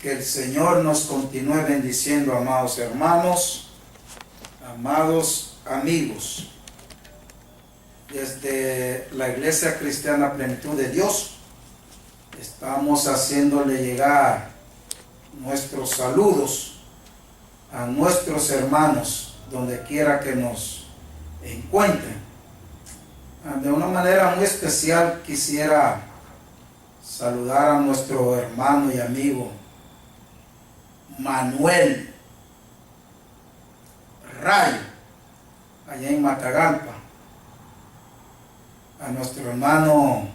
Que el Señor nos continúe bendiciendo, amados hermanos, amados amigos. Desde la Iglesia Cristiana Plenitud de Dios, estamos haciéndole llegar nuestros saludos a nuestros hermanos, donde quiera que nos encuentren. De una manera muy especial quisiera saludar a nuestro hermano y amigo Manuel Rayo, allá en Matagalpa, a nuestro hermano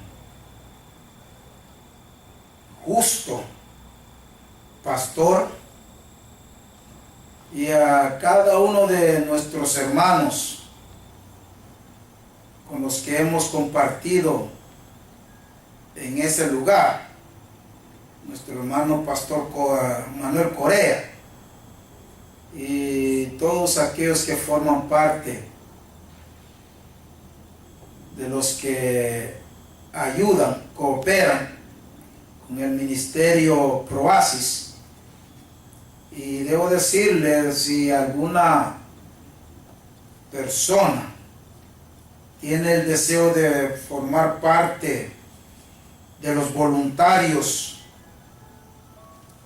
Justo, pastor, y a cada uno de nuestros hermanos con los que hemos compartido en ese lugar. Nuestro hermano pastor Manuel Correa y todos aquellos que forman parte de los que ayudan, cooperan con el ministerio Proasis. Y debo decirles, si alguna persona tiene el deseo de formar parte de los voluntarios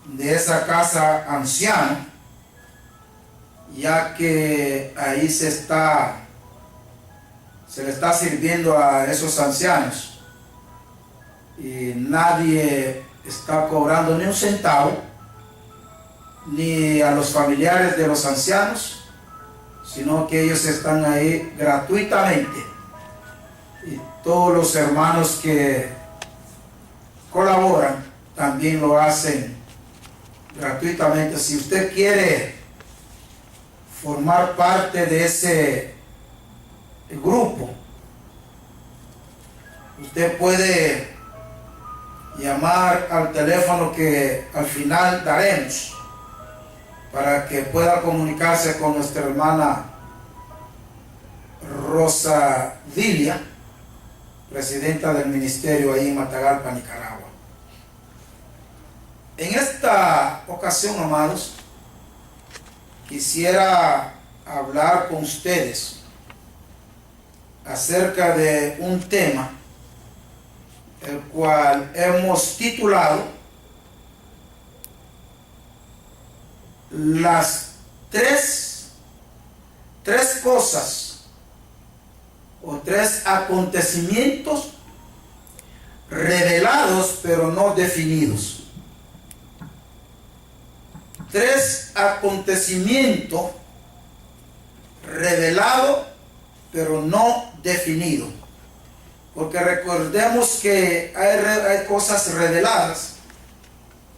de esa casa anciana, ya que ahí se le está sirviendo a esos ancianos y nadie está cobrando ni un centavo, ni a los familiares de los ancianos, sino que ellos están ahí gratuitamente, y todos los hermanos que colaboran también lo hacen gratuitamente. Si usted quiere formar parte de ese grupo, usted puede llamar al teléfono que al final daremos para que pueda comunicarse con nuestra hermana Rosa Dilia, presidenta del ministerio ahí en Matagalpa, Nicaragua. En esta ocasión, amados, quisiera hablar con ustedes acerca de un tema el cual hemos titulado las tres cosas o tres acontecimientos revelados pero no definidos. Tres acontecimientos revelados pero no definidos. Porque recordemos que hay cosas reveladas,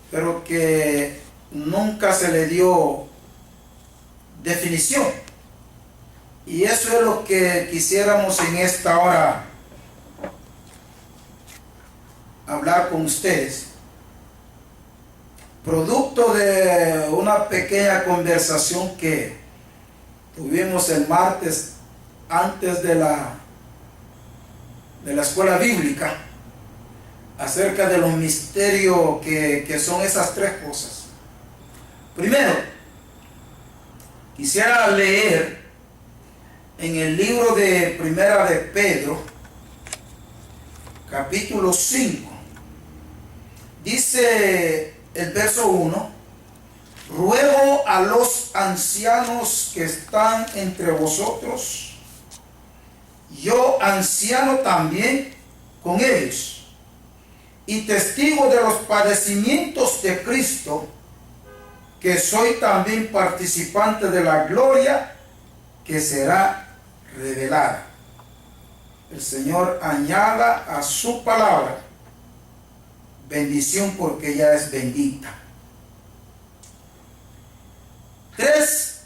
pero que nunca se le dio definición. Y eso es lo que quisiéramos en esta hora hablar con ustedes. Producto de una pequeña conversación que tuvimos el martes antes de la escuela bíblica acerca de los misterios que son esas tres cosas. Primero, quisiera leer en el libro de Primera de Pedro, capítulo 5. Dice el verso 1: ruego a los ancianos que están entre vosotros, yo anciano también con ellos, y testigo de los padecimientos de Cristo, que soy también participante de la gloria que será revelada. El Señor añada a su palabra bendición, porque ella es bendita. Tres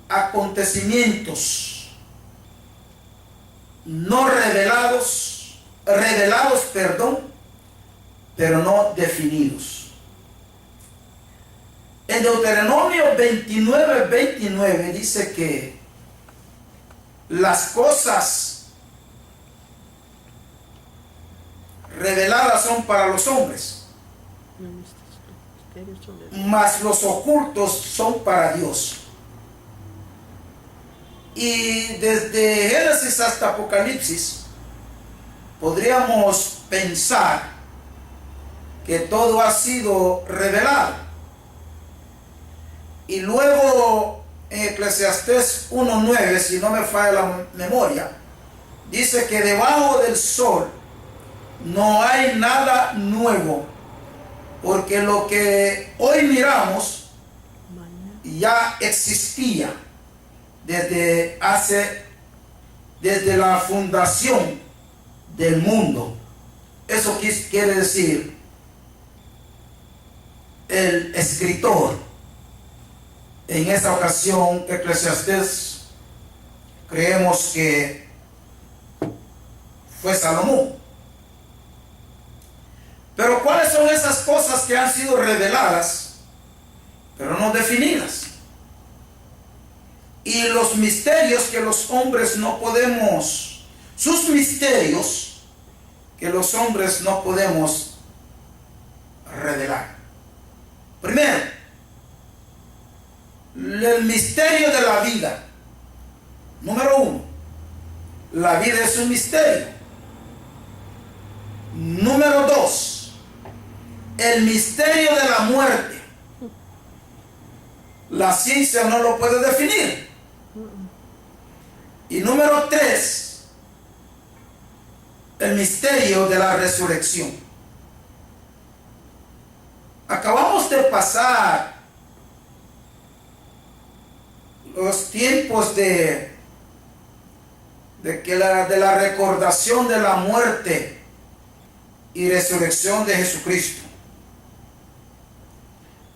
acontecimientos no revelados, pero no definidos. En Deuteronomio 29:29 dice que las cosas reveladas son para los hombres, mas los ocultos son para Dios. Y desde Génesis hasta Apocalipsis podríamos pensar que todo ha sido revelado. Y luego en Eclesiastés 1:9, si no me falla la memoria, dice que debajo del sol no hay nada nuevo, porque lo que hoy miramos ya existía desde la fundación del mundo. Eso quiere decir el escritor. En esa ocasión, Eclesiastés, creemos que fue Salomón. Pero ¿cuáles son esas cosas que han sido reveladas, pero no definidas? Y los misterios que los hombres no podemos, sus misterios que los hombres no podemos revelar. Primero, el misterio de la vida. Número 1, la vida es un misterio. Número 2, el misterio de la muerte. La ciencia no lo puede definir. Y número 3, el misterio de la resurrección. Acabamos de pasar los tiempos de la recordación de la muerte y resurrección de Jesucristo.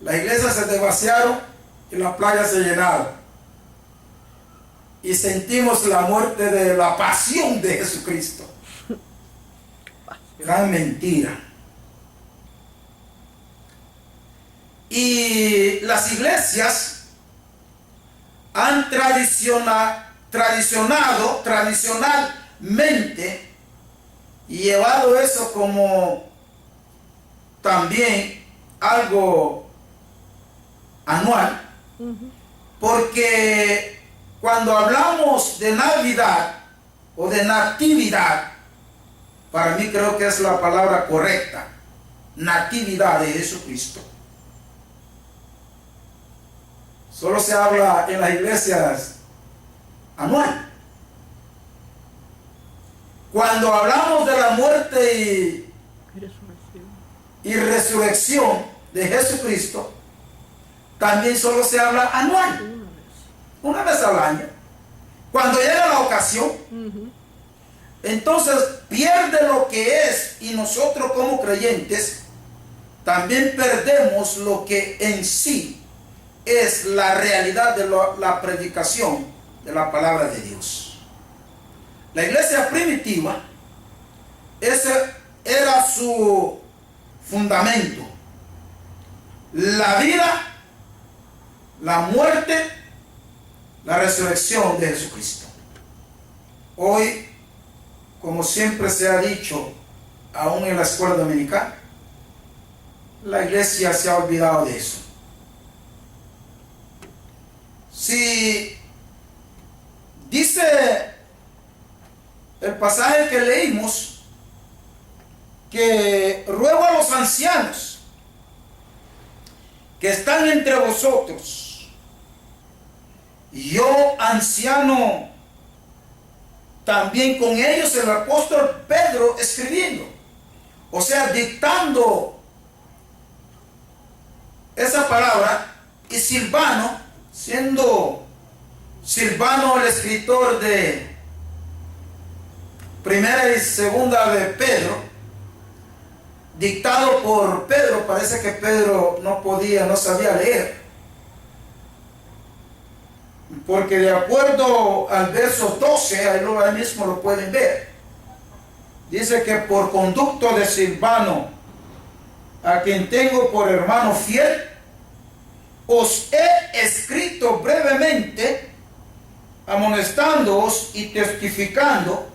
Las iglesias se desvaciaron y las playas se llenaron. Y sentimos la muerte de la pasión de Jesucristo. Gran mentira. Y las iglesias han tradicionalmente llevado eso como también algo anual, porque cuando hablamos de Navidad o de natividad, para mí creo que es la palabra correcta, natividad de Jesucristo. Solo se habla en las iglesias anual. Cuando hablamos de la muerte y resurrección de Jesucristo, también solo se habla anual. Una vez al año. Cuando llega la ocasión, entonces pierde lo que es, y nosotros como creyentes también perdemos lo que en sí es la realidad de la predicación de la palabra de Dios. La iglesia primitiva, ese era su fundamento: la vida, la muerte, la resurrección de Jesucristo. Hoy, como siempre se ha dicho, aún en la escuela dominical, la iglesia se ha olvidado de eso. Si dice el pasaje que leímos, que ruego a los ancianos que están entre vosotros, yo anciano también con ellos, el apóstol Pedro escribiendo, o sea, dictando esa palabra, y Silvano, siendo Silvano el escritor de primera y segunda de Pedro, dictado por Pedro. Parece que Pedro no sabía leer, porque de acuerdo al verso 12, ahí mismo lo pueden ver, dice que por conducto de Silvano, a quien tengo por hermano fiel, os he escrito brevemente, amonestándoos y testificando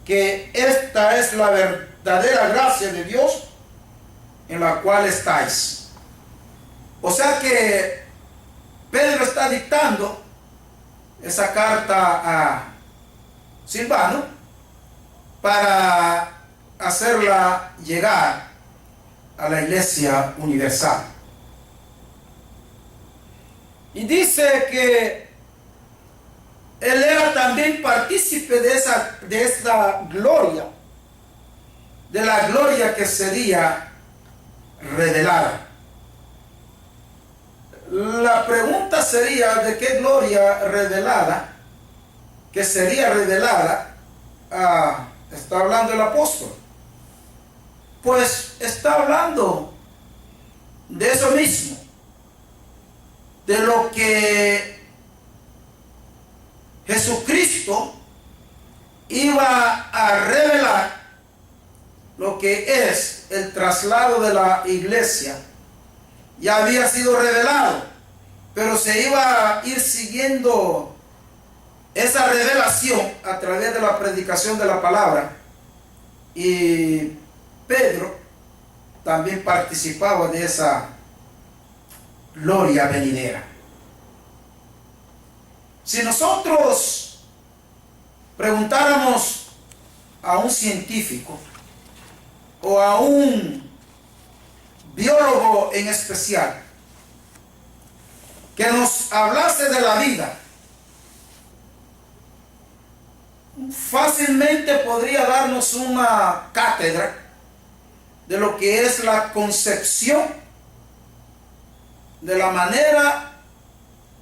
que esta es la verdadera gracia de Dios en la cual estáis. O sea que Pedro está dictando esa carta a Silvano para hacerla llegar a la Iglesia Universal. Y dice que él era también partícipe de esa gloria, de la gloria que sería revelada. La pregunta sería, ¿de qué gloria revelada, que sería revelada, está hablando el apóstol? Pues está hablando de eso mismo, de lo que Jesucristo iba a revelar, lo que es el traslado de la iglesia. Ya había sido revelado, pero se iba a ir siguiendo esa revelación a través de la predicación de la palabra. Y Pedro también participaba de esa gloria venidera. Si nosotros preguntáramos a un científico o a un biólogo en especial que nos hablase de la vida, fácilmente podría darnos una cátedra de lo que es la concepción, de la manera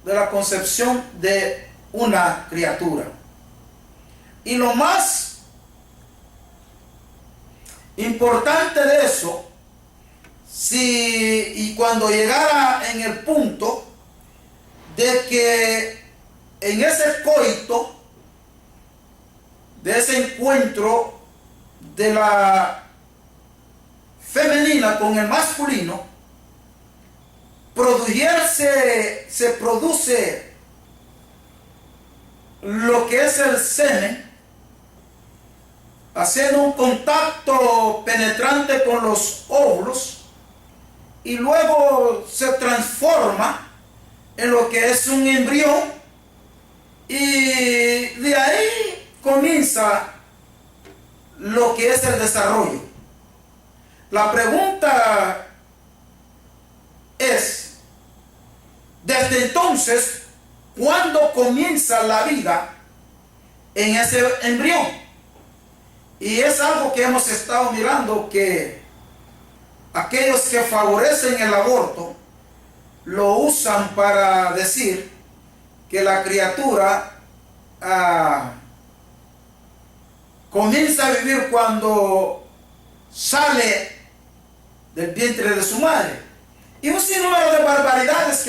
de la concepción de una criatura. Y lo más importante de eso, y cuando llegara en el punto de que en ese coito, de ese encuentro de la femenina con el masculino, se produce lo que es el semen, haciendo un contacto penetrante con los óvulos, y luego se transforma en lo que es un embrión, y de ahí comienza lo que es el desarrollo. La pregunta es, desde entonces, ¿cuándo comienza la vida en ese embrión? Y es algo que hemos estado mirando, que aquellos que favorecen el aborto lo usan para decir que la criatura comienza a vivir cuando sale del vientre de su madre. Y un sinnúmero de barbaridades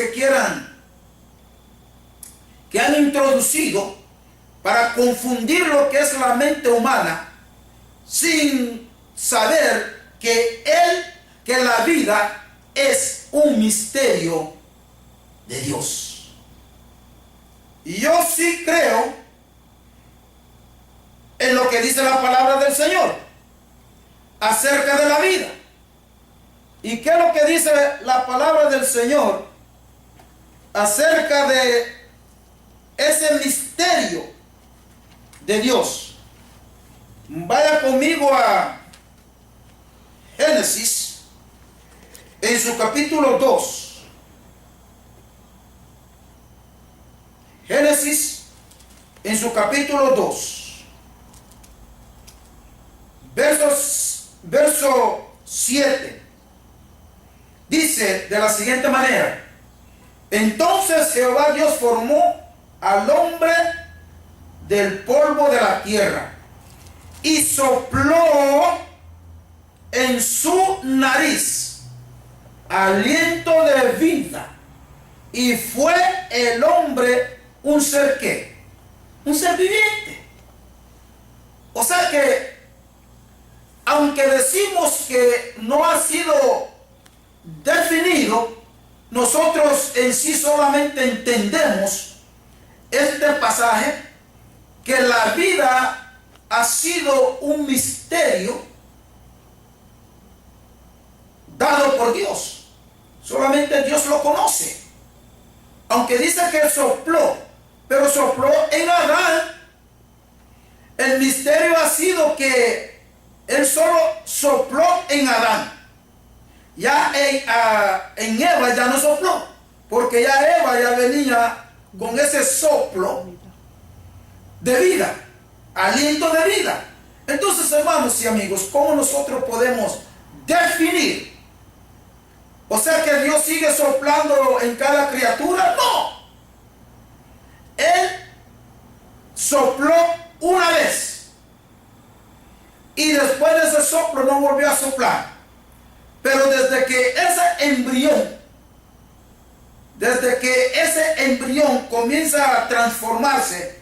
que han introducido para confundir lo que es la mente humana, sin saber que la vida es un misterio de Dios. Y yo sí creo en lo que dice la palabra del Señor acerca de la vida. ¿Y qué es lo que dice la palabra del Señor acerca de ese misterio de Dios? Vaya conmigo a Génesis, en su capítulo 2. Génesis, en su capítulo 2. Verso 7. Dice de la siguiente manera: entonces Jehová Dios formó al hombre del polvo de la tierra y sopló en su nariz aliento de vida, y fue el hombre un ser ¿qué? Un ser viviente. O sea que, aunque decimos que no ha sido definido, nosotros en sí solamente entendemos este pasaje, que la vida ha sido un misterio dado por Dios. solamente Dios lo conoce. Aunque dice que Él sopló, pero sopló en Adán. El misterio ha sido que Él solo sopló en Adán. Ya en Eva ya no sopló, porque ya Eva ya venía con ese soplo de vida, aliento de vida. Entonces, hermanos y amigos, ¿cómo nosotros podemos definir? O sea, que Dios sigue soplando en cada criatura. No. Él sopló una vez y después de ese soplo no volvió a soplar. Pero desde que ese embrión comienza a transformarse,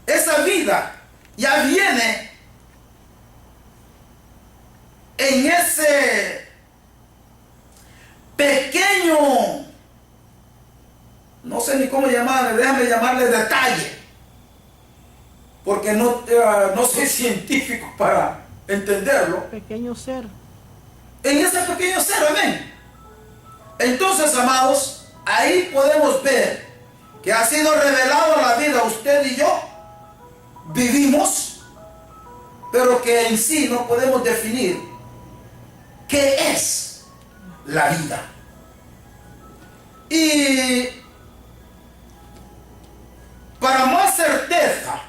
esa vida ya viene en ese pequeño, no sé ni cómo llamarle, déjame llamarle detalle, porque no soy científico para entenderlo. Pequeño ser. En ese pequeño ser, amén. Entonces, amados, ahí podemos ver que ha sido revelado a la vida. Usted y yo vivimos, pero que en sí no podemos definir qué es la vida. Y para más certeza,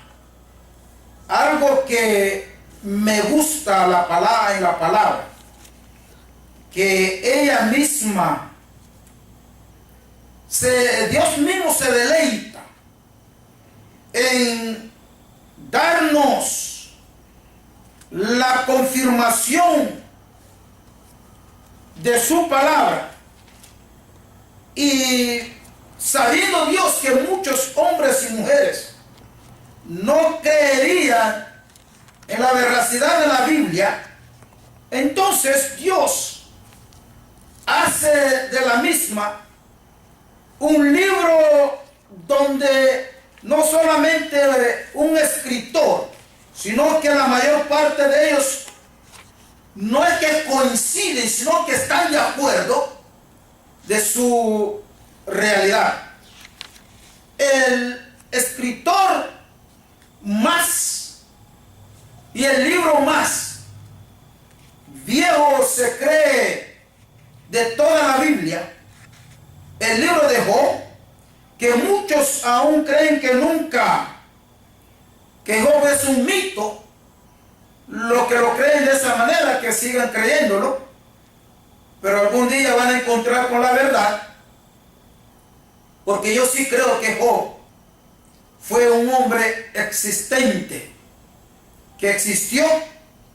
algo que me gusta en la palabra, que ella misma, Dios mismo se deleita en darnos la confirmación de su palabra. Y sabiendo Dios que muchos hombres y mujeres no creerían en la veracidad de la Biblia, entonces Dios hace de la misma un libro donde no solamente un escritor, sino que la mayor parte de ellos no es que coinciden, sino que están de acuerdo de su realidad. El escritor más y el libro más viejo se cree de toda la Biblia, el libro de Job, que muchos aún creen que Job es un mito. Lo que lo creen de esa manera, que sigan creyéndolo, pero algún día van a encontrar con la verdad, porque yo sí creo que Job fue un hombre existente, que existió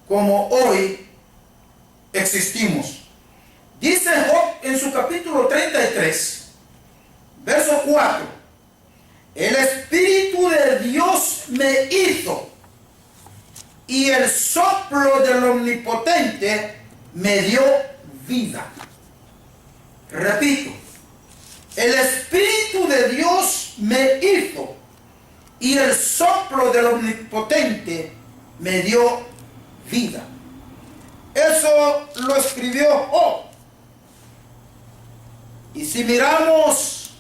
como hoy existimos. Dice Job en su capítulo 33, verso 4, el Espíritu de Dios me hizo, y el soplo del Omnipotente me dio vida. Repito, el Espíritu de Dios me hizo, y el soplo del Omnipotente me dio vida. Eso lo escribió Job. Y si miramos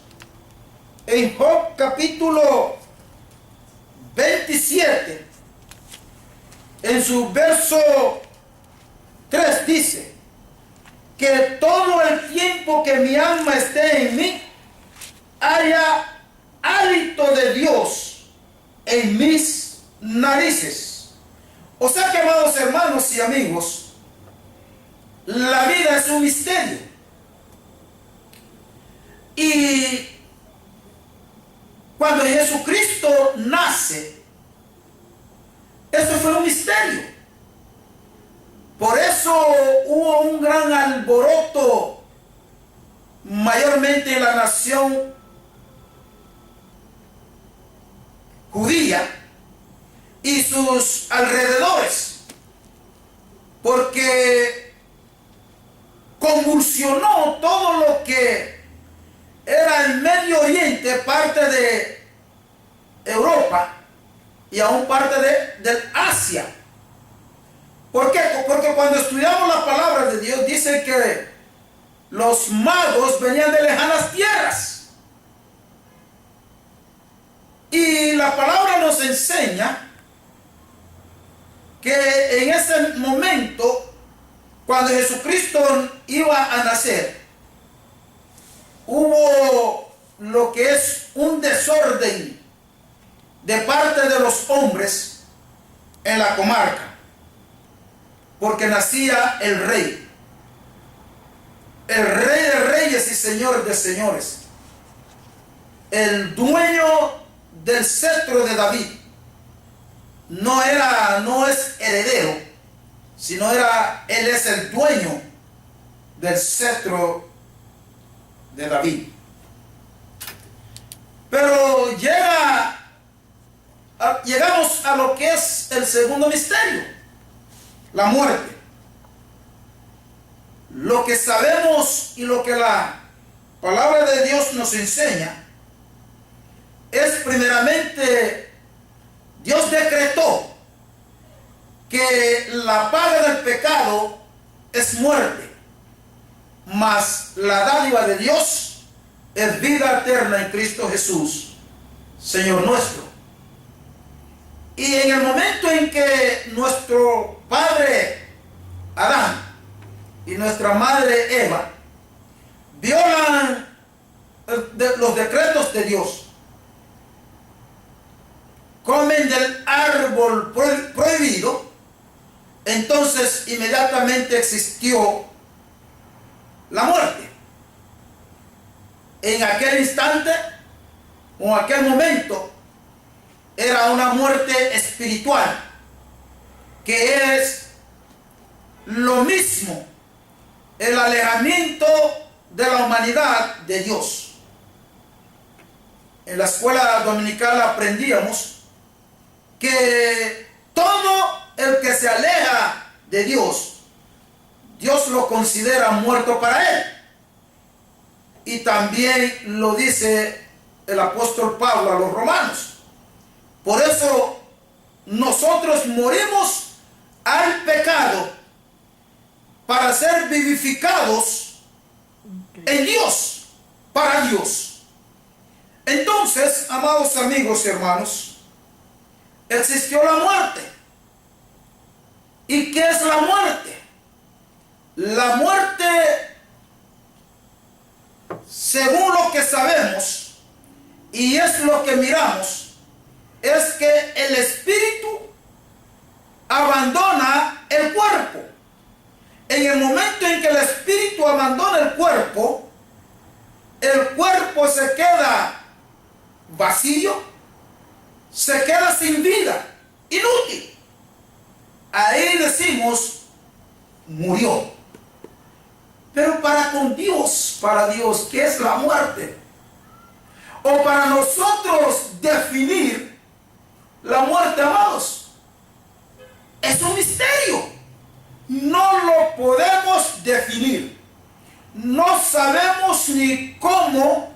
en Job capítulo 27, en su verso 3 dice que todo el tiempo que mi alma esté en mí, haya hálito de Dios en mis narices. O sea que, amados hermanos y amigos, la vida es un misterio. Y cuando Jesucristo nace, eso fue un misterio. Por eso hubo un gran alboroto, mayormente en la nación judía y sus alrededores, porque convulsionó todo lo que era el Medio Oriente, parte de Europa y aún parte de Asia. ¿Por qué? Porque cuando estudiamos la palabra de Dios dice que los magos venían de lejanas tierras. Y la palabra nos enseña que en ese momento, cuando Jesucristo iba a nacer, hubo lo que es un desorden de parte de los hombres en la comarca, porque nacía el rey de reyes y señor de señores, el dueño del cetro de David. No es heredero, sino él es el dueño del cetro de David. Pero llegamos a lo que es el segundo misterio, la muerte. Lo que sabemos y lo que la palabra de Dios nos enseña es primeramente, Dios decretó que la paga del pecado es muerte, mas la dádiva de Dios es vida eterna en Cristo Jesús, Señor nuestro. Y en el momento en que nuestro padre Adán y nuestra madre Eva violan los decretos de Dios, comen del árbol prohibido, entonces inmediatamente existió la muerte. En aquel instante, o en aquel momento, era una muerte espiritual, que es lo mismo, el alejamiento de la humanidad de Dios. En la escuela dominical aprendíamos que todo el que se aleja de Dios, Dios lo considera muerto para él. Y también lo dice el apóstol Pablo a los romanos. Por eso nosotros morimos al pecado para ser vivificados en Dios, para Dios. Entonces, amados amigos y hermanos, existió la muerte. ¿Y qué es la muerte? La muerte, según lo que sabemos, y es lo que miramos, es que el espíritu abandona el cuerpo. En el momento en que el espíritu abandona el cuerpo se queda vacío, se queda sin vida, inútil. Ahí decimos, murió. Pero para Dios, ¿qué es la muerte? O para nosotros definir la muerte, amados, es un misterio. No lo podemos definir. No sabemos ni cómo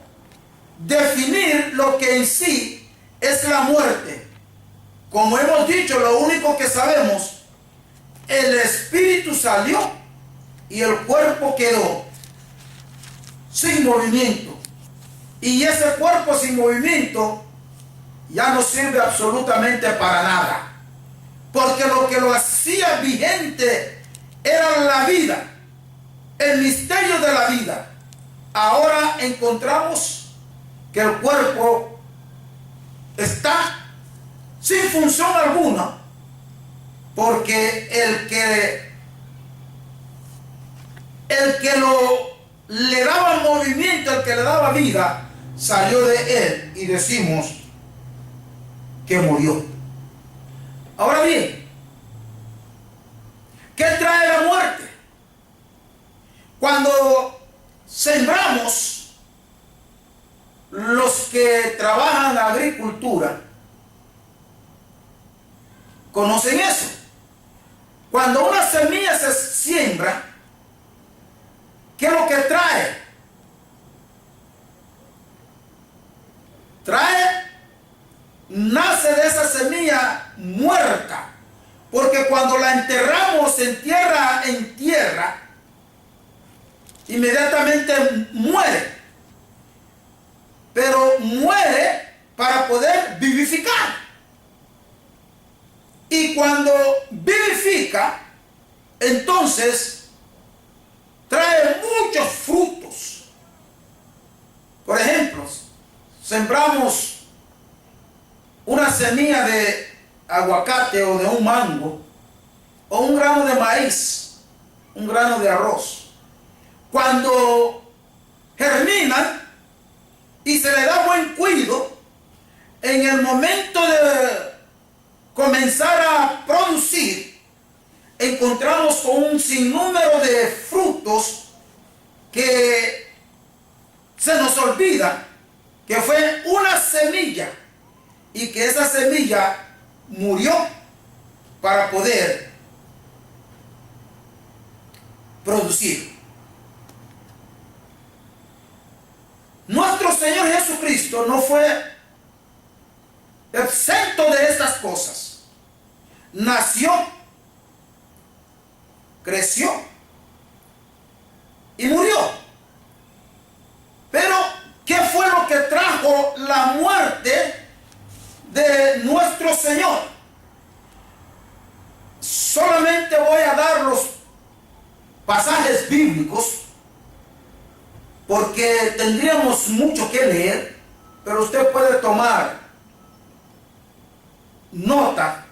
definir lo que en sí es la muerte. Como hemos dicho, lo único que sabemos, el espíritu salió y el cuerpo quedó sin movimiento. Y ese cuerpo sin movimiento ya no sirve absolutamente para nada. Porque lo que lo hacía vigente era la vida, el misterio de la vida. Ahora encontramos que el cuerpo está sin función alguna, porque el que le daba movimiento, el que le daba vida, salió de él y decimos que murió. Ahora bien, ¿qué trae la muerte? Cuando sembramos, los que trabajan en agricultura conocen eso. Cuando una semilla se siembra, ¿qué es lo que trae? Nace de esa semilla muerta, Porque cuando la enterramos en tierra, inmediatamente muere. Pero muere para poder vivificar. Y cuando vivifica, entonces trae muchos frutos. Por ejemplo, sembramos una semilla de aguacate o de un mango, o un grano de maíz, un grano de arroz. Cuando germinan y se le da buen cuidado, en el momento de comenzar a producir, encontramos con un sinnúmero de frutos que se nos olvida que fue una semilla y que esa semilla murió para poder producir. Nuestro Señor Jesucristo no fue exento de estas cosas. Nació, creció y murió. Pero, ¿qué fue lo que trajo la muerte de nuestro Señor? Solamente voy a dar los pasajes bíblicos porque tendríamos mucho que leer, pero usted puede tomar nota.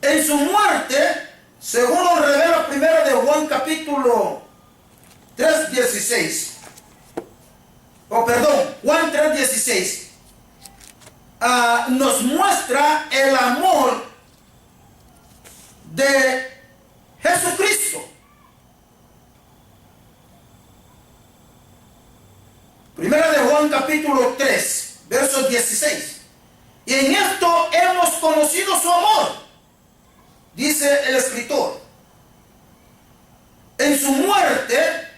En su muerte, según nos revela primera de Juan capítulo 3:16, Juan 3:16, nos muestra el amor de Jesucristo. Primera de Juan capítulo 3, versos 16. Y en esto hemos conocido su amor, dice el escritor. En su muerte,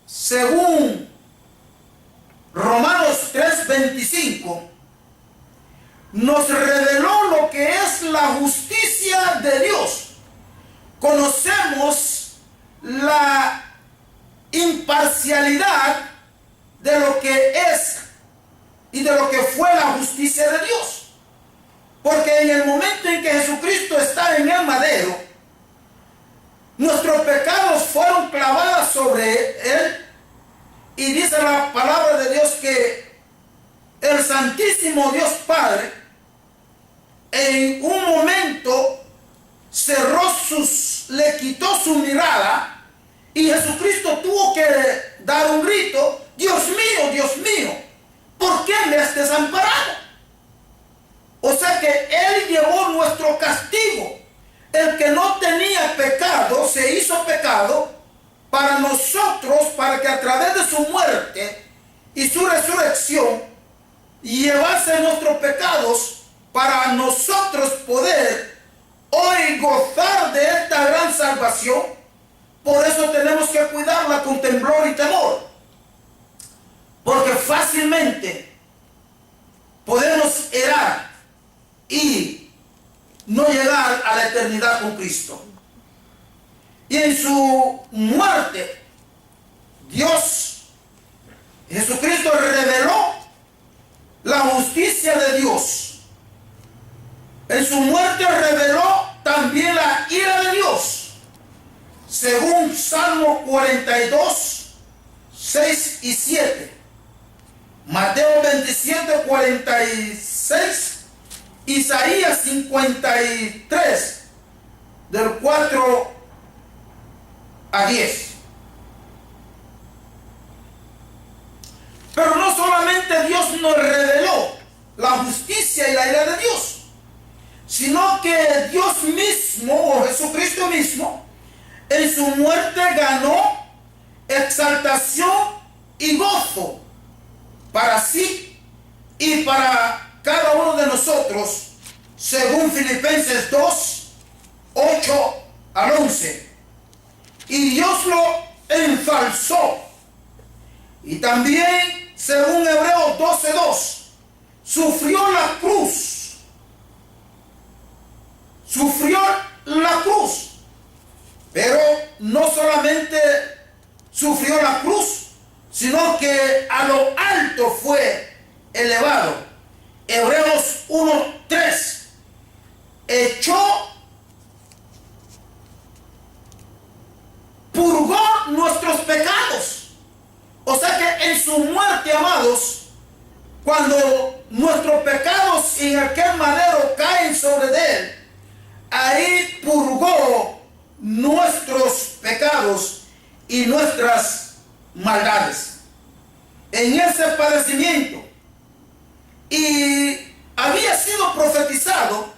según Romanos 3:25, nos reveló lo que es la justicia de Dios. Conocemos la imparcialidad de lo que es y de lo que fue la justicia de Dios. Porque en el momento en que Jesucristo está en el madero, nuestros pecados fueron clavados sobre él, y dice la palabra de Dios que el Santísimo Dios Padre en un momento le quitó su mirada, y Jesucristo tuvo que dar un grito: Dios mío, ¿por qué me has desamparado? O sea que Él llevó nuestro castigo. El que no tenía pecado se hizo pecado para nosotros, para que a través de su muerte y su resurrección llevase nuestros pecados, para nosotros poder hoy gozar de esta gran salvación. Por eso tenemos que cuidarla con temblor y temor, porque fácilmente podemos errar y no llegar a la eternidad con Cristo. Y en su muerte, Jesucristo reveló la justicia de Dios. En su muerte reveló también la ira de Dios, según Salmo 42, 6 y 7, Mateo 27, 46, Isaías 53, del 4 a 10. Pero no solamente Dios nos reveló la justicia y la ira de Dios, sino que Dios mismo, o Jesucristo mismo, en su muerte ganó exaltación y gozo para sí y para cada uno de nosotros, según Filipenses 2, 8 al 11. Y Dios lo ensalzó. Y también, según Hebreos 12, 2, sufrió la cruz sufrió la cruz. Pero no solamente sufrió la cruz, sino que a lo alto fue elevado. Hebreos 1:3. Purgó nuestros pecados. O sea que en su muerte, amados, cuando nuestros pecados en aquel madero caen sobre él, ahí purgó nuestros pecados y nuestras maldades. En ese padecimiento. Y había sido profetizado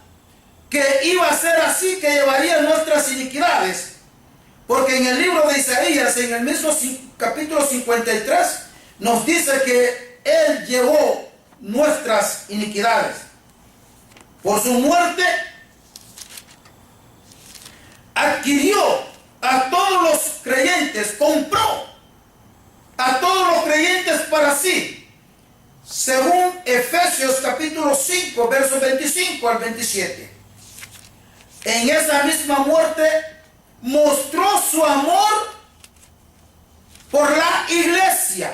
que iba a ser así, que llevaría nuestras iniquidades. Porque en el libro de Isaías, en el mismo capítulo 53, nos dice que Él llevó nuestras iniquidades. Por su muerte, adquirió a todos los creyentes, compró a todos los creyentes para sí, según Efesios capítulo 5, versos 25 al 27. En esa misma muerte mostró su amor por la iglesia.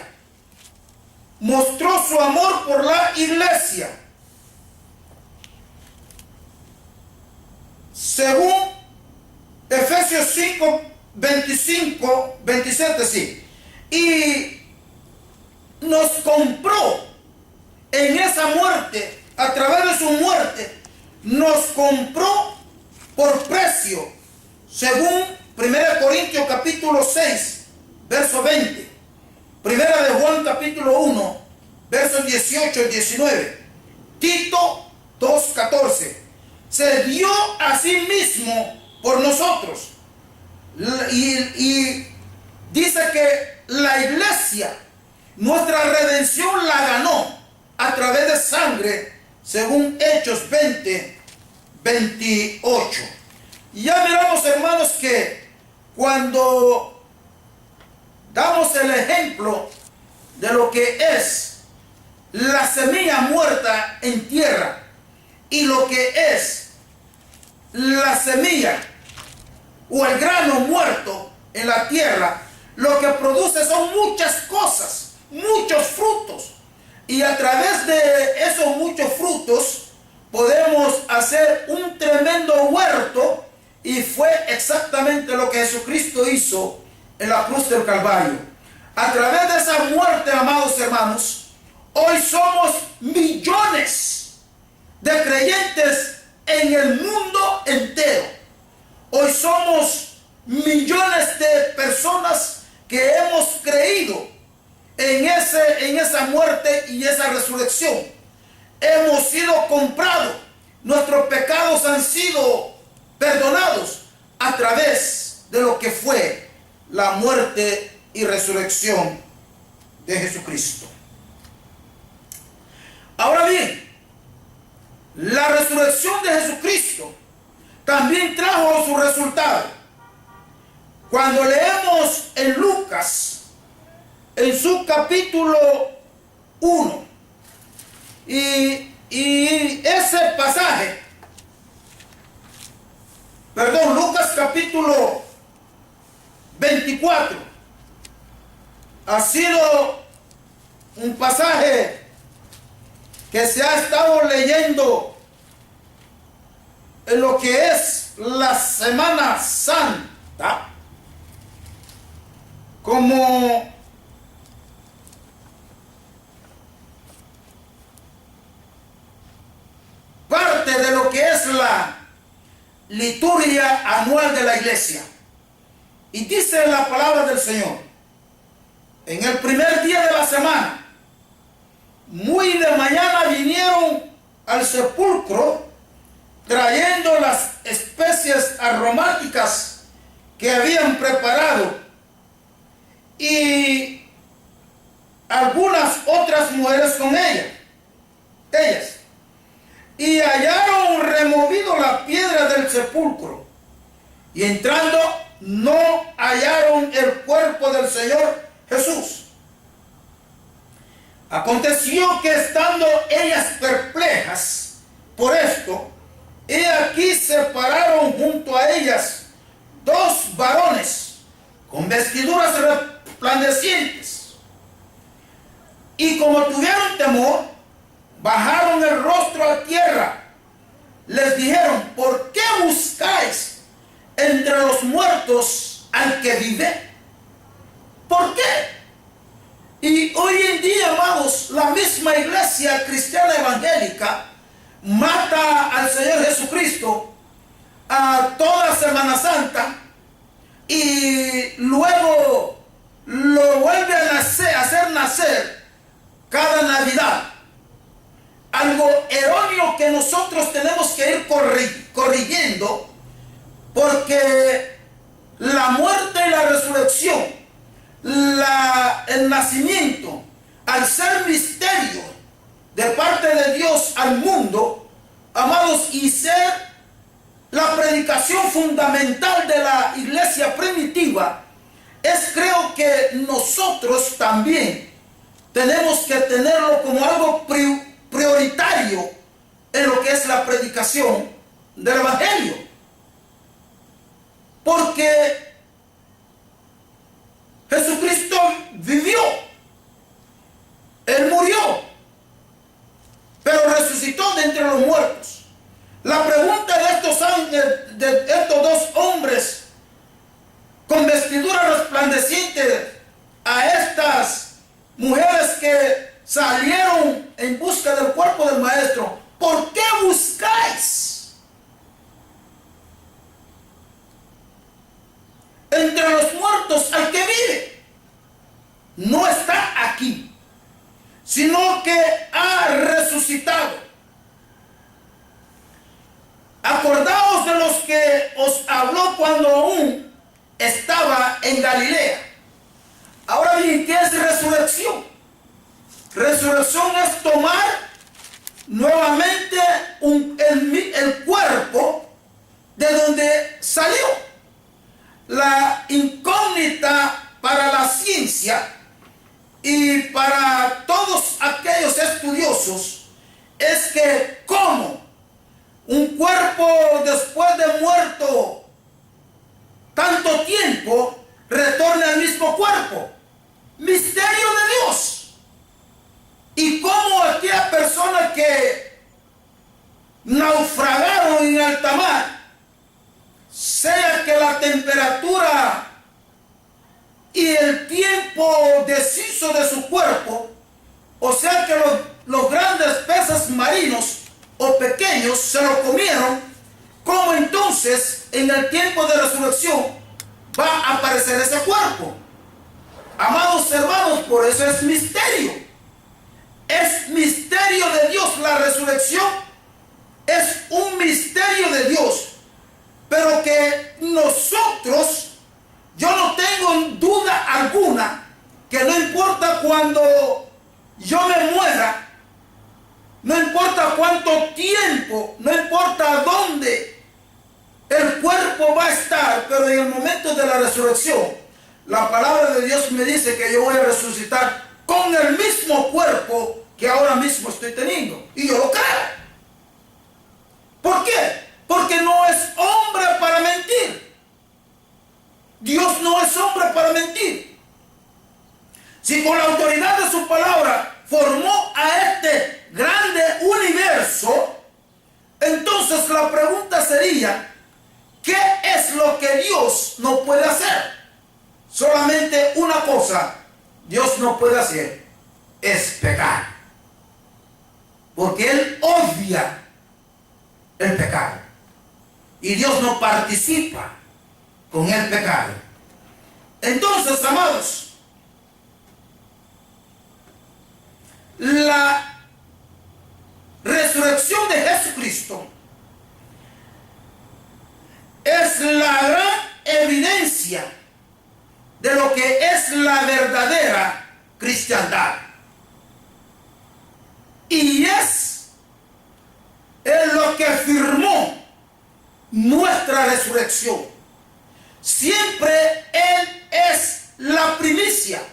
Mostró su amor por la iglesia. Según Efesios 5, 25, 27, sí. Y nos compró en esa muerte, a través de su muerte, nos compró por precio, según 1 Corintios capítulo 6, verso 20. Primera de Juan capítulo 1, versos 18 y 19. Tito 2:14. Se dio a sí mismo por nosotros. Y dice que la iglesia, nuestra redención la ganó a través de sangre, según Hechos 20, 28. Y ya miramos, hermanos, que cuando damos el ejemplo de lo que es la semilla muerta en tierra y lo que es la semilla o el grano muerto en la tierra, lo que produce son muchas cosas, muchos frutos. Y a través de esos muchos frutos podemos hacer un tremendo huerto, y fue exactamente lo que Jesucristo hizo en la cruz del Calvario. A través de esa muerte, amados hermanos, hoy somos millones de creyentes en el mundo entero. Hoy somos millones de personas que hemos creído en esa muerte y esa resurrección. Hemos sido comprados. Nuestros pecados han sido perdonados a través de lo que fue la muerte y resurrección de Jesucristo. Ahora bien, la resurrección de Jesucristo también trajo su resultado. Cuando leemos en Lucas, en su capítulo 1, y ese pasaje, Lucas capítulo 24, ha sido un pasaje que se ha estado leyendo en lo que es la Semana Santa, como parte de lo que es la liturgia anual de la iglesia. Y dice la palabra del Señor: en el primer día de la semana, muy de mañana, vinieron al sepulcro trayendo las especies aromáticas que habían preparado, y algunas otras mujeres con ellas. Y hallaron removido la piedra del sepulcro, y entrando no hallaron el cuerpo del Señor Jesús. Aconteció que, estando ellas perplejas por esto, y aquí se pararon junto a ellas dos varones con vestiduras resplandecientes. Y como tuvieron temor, bajaron el rostro a tierra. Les dijeron: ¿por qué buscáis entre los muertos al que vive? ¿Por qué? Y hoy en día, amados, la misma iglesia cristiana evangélica mata al Señor Jesucristo a toda Semana Santa y luego lo vuelve a hacer nacer cada Navidad. Algo erróneo que nosotros tenemos que ir corrigiendo, porque la muerte y la resurrección, el nacimiento, al ser misterio de parte de Dios al mundo, amados, y ser la predicación fundamental de la iglesia primitiva, creo que nosotros también tenemos que tenerlo como algo prioritario en lo que es la predicación del evangelio, porque Jesucristo vivió, Él murió, pero resucitó de entre los muertos. La pregunta de estos dos hombres con vestiduras resplandecientes a estas mujeres que salieron en busca del cuerpo del Maestro: ¿por qué buscáis entre los muertos al que vive? No está aquí, sino que ha resucitado. Acordaos de los que os habló cuando aún estaba en Galilea. Ahora bien, ¿qué es resurrección? Resurrección es tomar nuevamente el cuerpo de donde salió. La incógnita para la ciencia y para todos aquellos estudiosos es que cómo un cuerpo después de muerto tanto tiempo retorna al mismo cuerpo. Misterio de Dios. Y cómo aquella persona que naufragaron en alta mar, sea que la temperatura y el tiempo deshizo de su cuerpo, o sea que los grandes peces marinos o pequeños se lo comieron, ¿cómo entonces en el tiempo de resurrección va a aparecer ese cuerpo? Amados hermanos, por eso es misterio. Es misterio de Dios. La resurrección es un misterio de Dios. Pero que nosotros, yo no tengo duda alguna que no importa cuando yo me muera, no importa cuánto tiempo, no importa dónde el cuerpo va a estar, pero en el momento de la resurrección, la palabra de Dios me dice que yo voy a resucitar con el mismo cuerpo que ahora mismo estoy teniendo. Y yo lo creo. ¿Por qué? Porque no es hombre para mentir. Dios no es hombre para mentir. Si con la autoridad de su palabra formó a este grande universo, entonces la pregunta sería: ¿qué es lo que Dios no puede hacer? Solamente una cosa Dios no puede hacer: es pecar. Porque Él odia el pecado. Y Dios no participa con el pecado. Entonces, amados, la resurrección de Jesucristo es la gran evidencia de lo que es la verdadera cristiandad. Y es lo que firmó nuestra resurrección. Siempre Él es la primicia.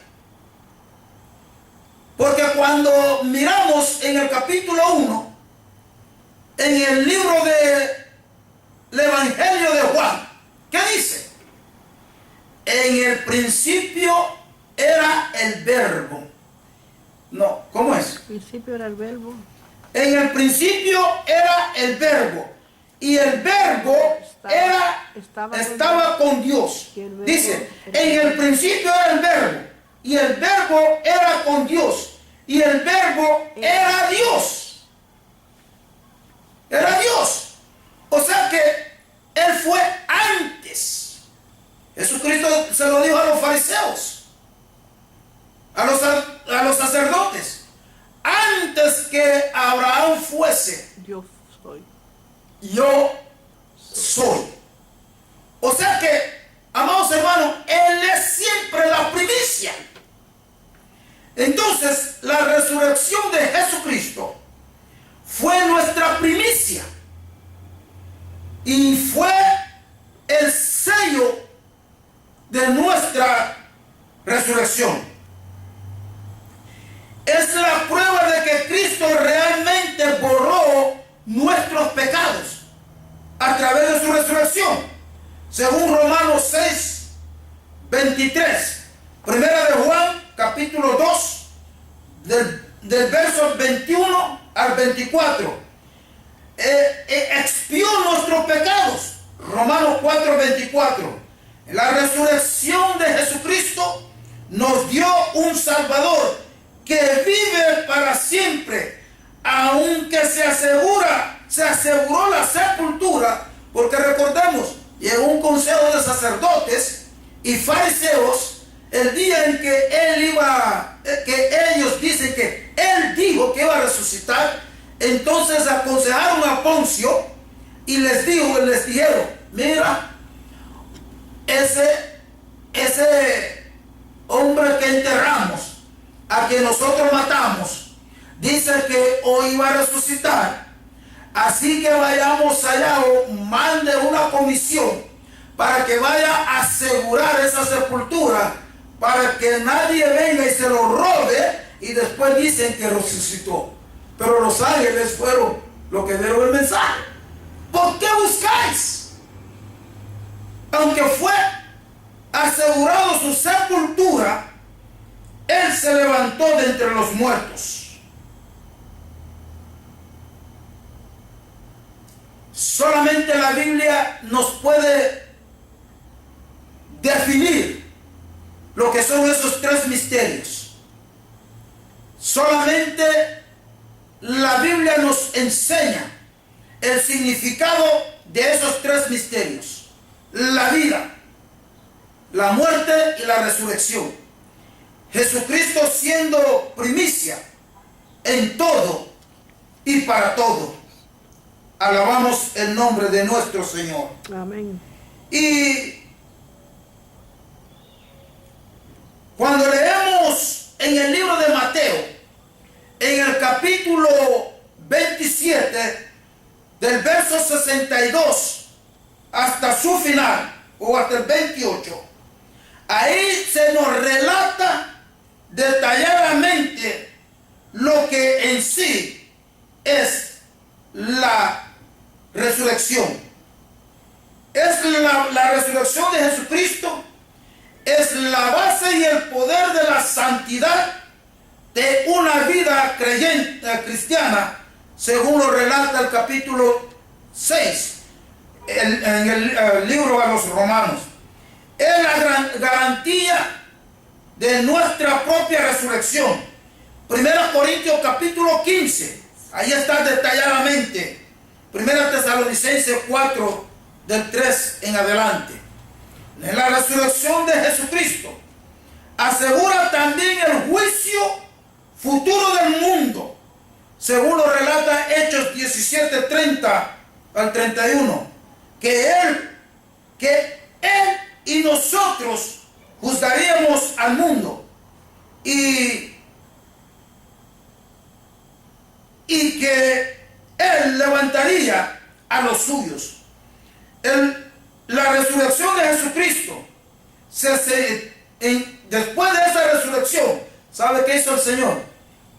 Porque cuando miramos en el capítulo 1, en el libro del Evangelio de Juan. ¿Qué dice? En el principio era el verbo. No, ¿cómo es? El principio era el verbo. En el principio era el verbo. Y el verbo estaba con Dios. Dice, en el principio era el verbo. Y el verbo era con Dios. Y el verbo era Dios. Era Dios. O sea que Él fue antes. Jesucristo se lo dijo a los fariseos, a los sacerdotes. Antes que Abraham fuese, Yo soy. yo soy. O sea que, amados hermanos, Él es siempre la primicia. Entonces, la resurrección de Jesucristo fue nuestra primicia y fue el sello de nuestra resurrección. Es la prueba de que Cristo realmente borró nuestros pecados a través de su resurrección. Según Romanos 6, 23. Primera de Juan, capítulo 2, del verso 21 al 24. Expió nuestros pecados. Romanos 4, 24. La resurrección de Jesucristo nos dio un Salvador que vive para siempre, aunque se aseguró la sepultura, porque recordemos, llegó un consejo de sacerdotes y fariseos el día en que ellos dicen que Él dijo que iba a resucitar. Entonces aconsejaron a Poncio y les dijeron, mira, ese hombre que enterramos, a que nosotros matamos, dice que hoy iba a resucitar. Así que vayamos allá o mande una comisión para que vaya a asegurar esa sepultura, para que nadie venga y se lo robe y después dicen que resucitó. Pero los ángeles fueron los que dieron el mensaje. ¿Por qué buscáis? Aunque fue asegurado su sepultura, Él se levantó de entre los muertos. Solamente la Biblia nos puede definir lo que son esos tres misterios. Solamente la Biblia nos enseña el significado de esos tres misterios: la vida, la muerte y la resurrección. Jesucristo siendo primicia en todo y para todo. Alabamos el nombre de nuestro Señor. Amén. Y cuando leemos en el libro de Mateo, en el capítulo 27, del verso 62 hasta su final, o hasta el 28, ahí se nos relata detalladamente lo que en sí es la resurrección. Es la resurrección de Jesucristo, es la base y el poder de la santidad de una vida creyente cristiana, según lo relata el capítulo 6 en el libro a los Romanos. Es la gran garantía de nuestra propia resurrección. 1 Corintios capítulo 15, ahí está detalladamente. 1 Tesalonicenses 4, del 3 en adelante. En la resurrección de Jesucristo asegura también el juicio futuro del mundo, según lo relata Hechos 17, 30 al 31, que Él y nosotros juzgaríamos al mundo y que Él levantaría a los suyos. La resurrección de Jesucristo, después de esa resurrección, ¿sabe qué hizo el Señor?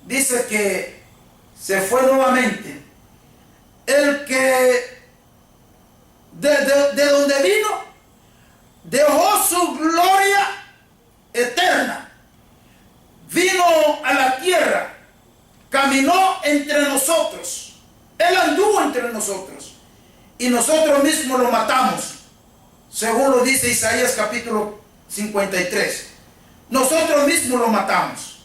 Dice que se fue nuevamente. el que de donde vino, dejó su gloria eterna, vino a la tierra, caminó entre nosotros, Él anduvo entre nosotros y nosotros mismos lo matamos, según lo dice Isaías capítulo 53. Nosotros mismos lo matamos,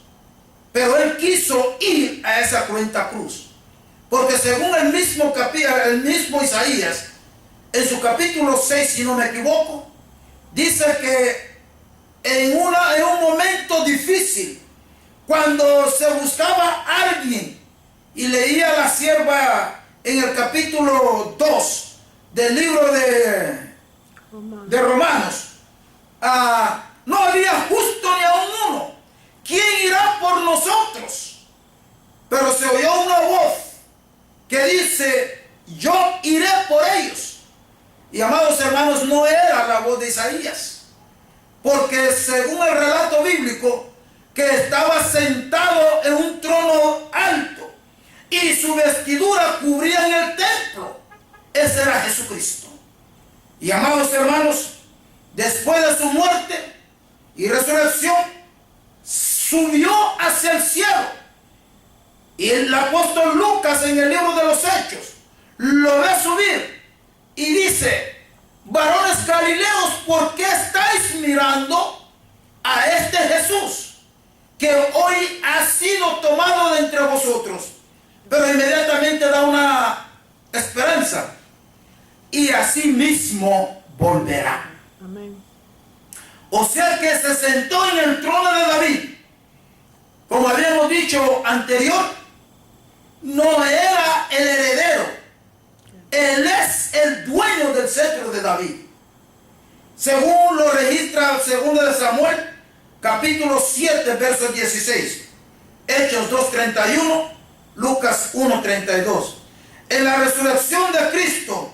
pero Él quiso ir a esa cruenta cruz, porque según el mismo Isaías, en su capítulo 6, si no me equivoco, dice que en un momento difícil, cuando se buscaba a alguien, y leía la sierva en el capítulo 2 del libro de Romanos, no había justo ni aun uno. ¿Quién irá por nosotros? Pero se oyó una voz que dice: yo iré por ellos. Y amados hermanos, no era la voz de Isaías, porque según el relato bíblico, que estaba sentado en un trono alto y su vestidura cubría en el templo, ese era Jesucristo. Y amados hermanos, después de su muerte y resurrección, subió hacia el cielo. Y el apóstol Lucas, en el libro de los Hechos, lo ve subir y dice: varones galileos, ¿por qué estáis mirando a este Jesús que hoy ha sido tomado de entre vosotros? Pero inmediatamente da una esperanza: y así mismo volverá. Amén. O sea que se sentó en el trono de David. Como habíamos dicho anterior, no era el heredero. Él es el dueño del cetro de David. Según lo registra 2 Samuel, capítulo 7, verso 16. Hechos 2:31, Lucas 1:32. En la resurrección de Cristo,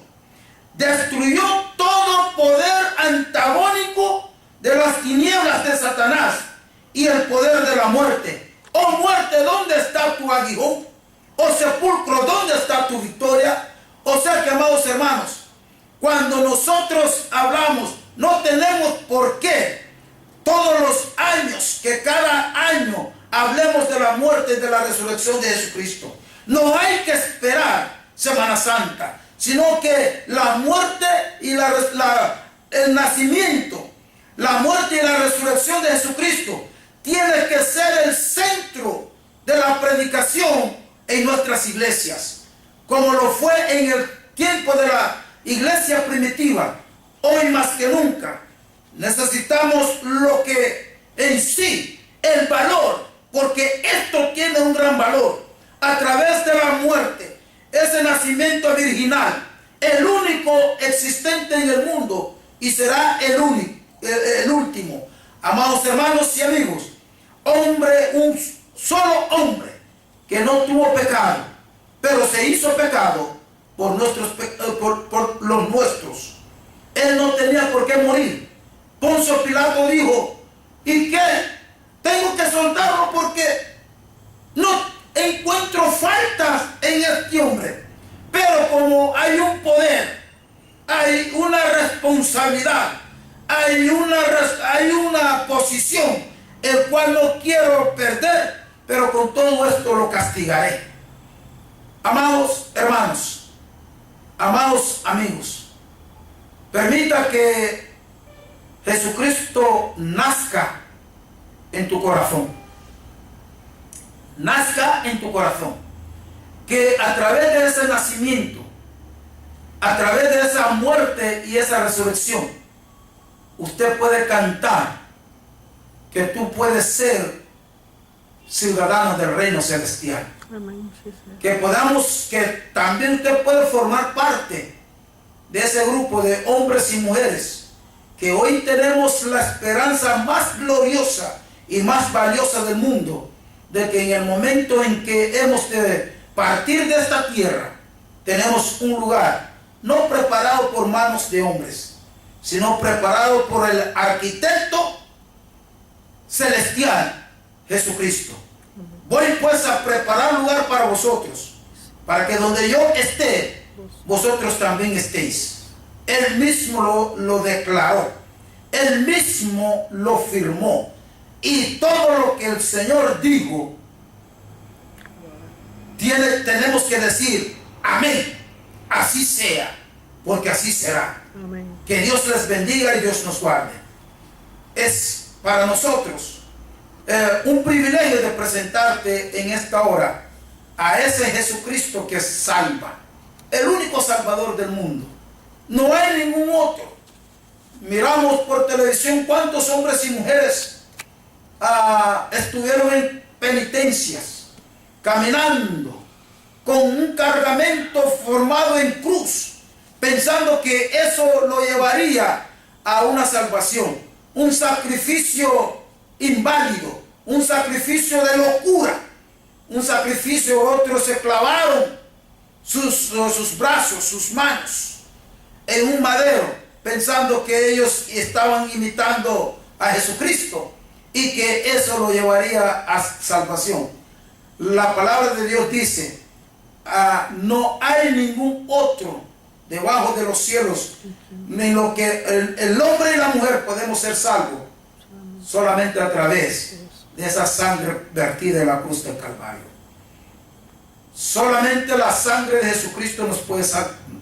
destruyó todo poder antagónico de las tinieblas de Satanás y el poder de la muerte. Oh muerte, ¿dónde está tu aguijón? Oh sepulcro, ¿dónde está tu victoria? O sea que, amados hermanos, cuando nosotros hablamos, no tenemos por qué todos los años, que cada año hablemos de la muerte y de la resurrección de Jesucristo. No hay que esperar Semana Santa, sino que la muerte y el nacimiento, la muerte y la resurrección de Jesucristo tiene que ser el centro de la predicación en nuestras iglesias, como lo fue en el tiempo de la iglesia primitiva. Hoy más que nunca necesitamos lo que en sí, el valor, porque esto tiene un gran valor. A través de la muerte, ese nacimiento virginal, el único existente en el mundo, y será el último. Amados hermanos y amigos, un solo hombre que no tuvo pecado, pero se hizo pecado por los nuestros. Él no tenía por qué morir. Poncio Pilato dijo: ¿y qué? Tengo que soltarlo porque no encuentro faltas en este hombre. Pero como hay un poder, hay una responsabilidad, hay una posición, el cual no quiero perder, pero con todo esto lo castigaré. Amados hermanos, amados amigos, permita que Jesucristo nazca en tu corazón. Nazca en tu corazón. Que a través de ese nacimiento, a través de esa muerte y esa resurrección, usted puede cantar que tú puedes ser ciudadano del reino celestial. Amén. Sí, sí. Que también usted puede formar parte de ese grupo de hombres y mujeres que hoy tenemos la esperanza más gloriosa y más valiosa del mundo, de que en el momento en que hemos de partir de esta tierra, tenemos un lugar no preparado por manos de hombres, sino preparado por el arquitecto celestial, Jesucristo. Voy pues a preparar lugar para vosotros, para que donde yo esté, vosotros también estéis. Él mismo lo declaró, Él mismo lo firmó. Y todo lo que el Señor dijo, tenemos que decir, amén, así sea, porque así será. Amén. Que Dios les bendiga y Dios nos guarde. Es para nosotros un privilegio de presentarte en esta hora a ese Jesucristo que salva, el único salvador del mundo. No hay ningún otro. Miramos por televisión cuántos hombres y mujeres estuvieron en penitencias, caminando con un cargamento formado en cruz, pensando que eso lo llevaría a una salvación. Un sacrificio inválido, un sacrificio de locura, un sacrificio. Otros se clavaron sus brazos, sus manos en un madero, pensando que ellos estaban imitando a Jesucristo y que eso lo llevaría a salvación. La palabra de Dios dice, no hay ningún otro debajo de los cielos, ni lo que el hombre y la mujer podemos ser salvos, solamente a través de esa sangre vertida en la cruz del Calvario. Solamente la sangre de Jesucristo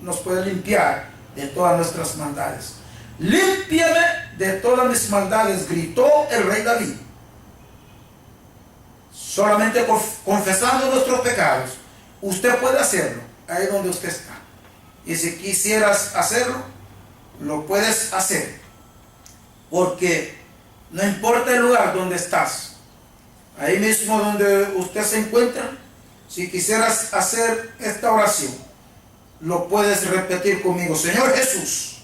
nos puede limpiar de todas nuestras maldades. Límpiame de todas mis maldades, gritó el rey David. Solamente confesando nuestros pecados, usted puede hacerlo ahí donde usted está. Y si quisieras hacerlo, lo puedes hacer. Porque no importa el lugar donde estás, ahí mismo donde usted se encuentra, si quisieras hacer esta oración, lo puedes repetir conmigo. Señor Jesús,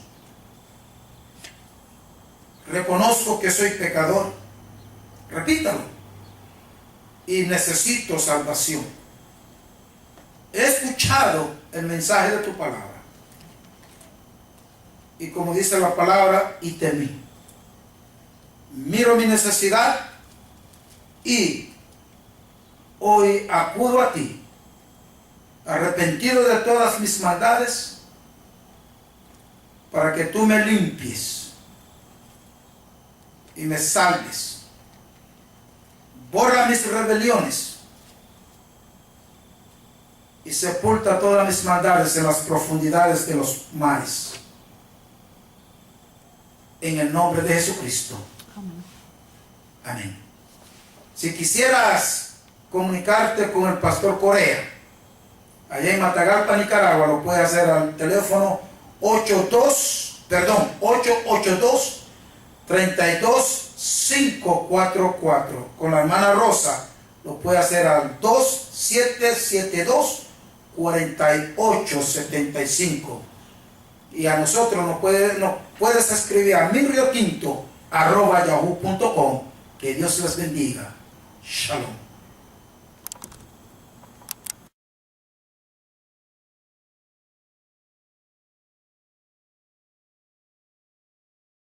reconozco que soy pecador. Repítalo. Y necesito salvación. He escuchado el mensaje de tu palabra. Y como dice la palabra, y temí. Miro mi necesidad y hoy acudo a ti, arrepentido de todas mis maldades, para que tú me limpies y me salves. Borra mis rebeliones y sepulta todas mis maldades en las profundidades de los mares. En el nombre de Jesucristo. Amén. Amén. Si quisieras comunicarte con el pastor Correa, allá en Matagalpa, Nicaragua, lo puedes hacer al teléfono 828-32-544. Con la hermana Rosa lo puede hacer al 2772-4875. Y a nosotros nos puedes escribir a mirrioquinto@yahoo.com. Que Dios les bendiga. Shalom.